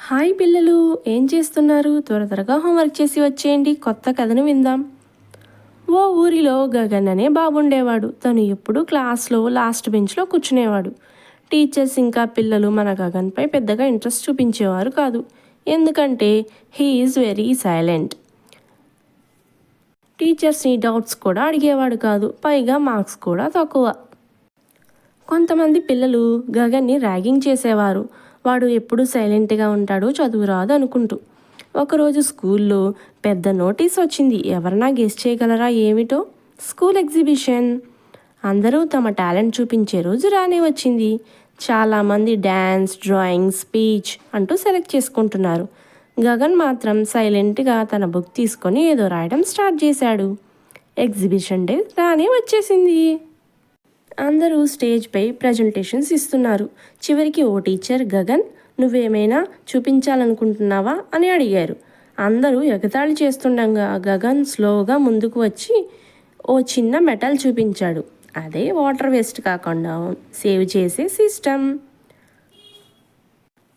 Hi పిల్లలు, ఏం చేస్తున్నారు? త్వరగా హోంవర్క్ చేసి వచ్చేయండి. కొత్త కథను విందాం. ఓ ఊరిలో గగన్ అనే బాబుండేవాడు. తను ఎప్పుడూ క్లాస్లో లాస్ట్ బెంచ్లో కూర్చునేవాడు. టీచర్స్ ఇంకా పిల్లలు మన గగన్పై పెద్దగా ఇంట్రెస్ట్ చూపించేవారు కాదు. ఎందుకంటే హీ ఈజ్ వెరీ సైలెంట్. టీచర్స్ని డౌట్స్ కూడా అడిగేవాడు కాదు. పైగా మార్క్స్ కూడా తక్కువ. కొంతమంది పిల్లలు గగన్ని ర్యాగింగ్ చేసేవారు. వాడు ఎప్పుడూ సైలెంట్గా ఉంటాడు, చదువు రాదు అనుకుంటూ. ఒకరోజు స్కూల్లో పెద్ద నోటీస్ వచ్చింది. ఎవరన్నా గెస్ చేయగలరా ఏమిటో? School exhibition. అందరూ తమ టాలెంట్ చూపించే రోజు రానే వచ్చింది. చాలామంది డ్యాన్స్, డ్రాయింగ్, స్పీచ్ అంటూ సెలెక్ట్ చేసుకుంటున్నారు. గగన్ మాత్రం సైలెంట్గా తన బుక్ తీసుకొని ఏదో రాయడం స్టార్ట్ చేశాడు. ఎగ్జిబిషన్ డే రానే వచ్చేసింది. అందరూ స్టేజ్పై ప్రజెంటేషన్స్ ఇస్తున్నారు. చివరికి ఓ టీచర్, గగన్ నువ్వేమైనా చూపించాలనుకుంటున్నావా అని అడిగారు. అందరూ ఎగతాళి చేస్తుండగా గగన్ స్లోగా ముందుకు వచ్చి ఓ చిన్న మెటల్ చూపించాడు. అదే వాటర్ వేస్ట్ కాకుండా సేవ్ చేసే సిస్టమ్.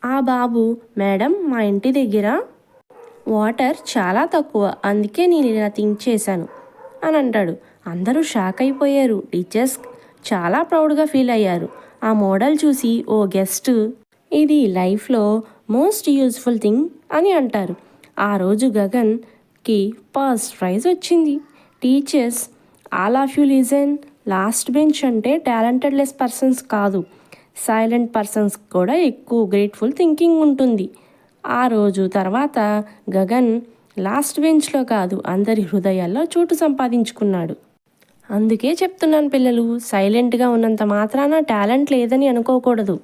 ఆ బాబు, మేడం మా ఇంటి దగ్గర వాటర్ చాలా తక్కువ, అందుకే నేను ఇలా థింక్ చేశాను అని అంటాడు. అందరూ షాక్ అయిపోయారు. టీచర్స్ చాలా ప్రౌడ్గా ఫీల్ అయ్యారు. ఆ మోడల్ చూసి ఓ గెస్ట్, ఇది లైఫ్లో మోస్ట్ యూజ్ఫుల్ థింగ్ అని అంటారు. ఆ రోజు గగన్కి ఫస్ట్ ప్రైజ్ వచ్చింది. Teachers, all of you listen. Last bench అంటే టాలెంటెడ్లెస్ పర్సన్స్ కాదు, సైలెంట్ పర్సన్స్ కూడా ఎక్కువ గ్రేట్ఫుల్ థింకింగ్ ఉంటుంది. ఆ రోజు తర్వాత గగన్ లాస్ట్ బెంచ్లో కాదు, అందరి హృదయాల్లో చోటు సంపాదించుకున్నాడు. అందుకే చెప్తున్నాను పిల్లలు, సైలెంట్గా ఉన్నంత మాత్రాన టాలెంట్ లేదని అనుకోకూడదు.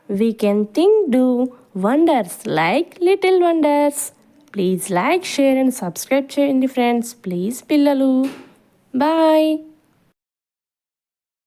We can think, do wonders like little wonders. Please like, share and subscribe చేయండి ఫ్రెండ్స్. ప్లీజ్ పిల్లలు, బాయ్.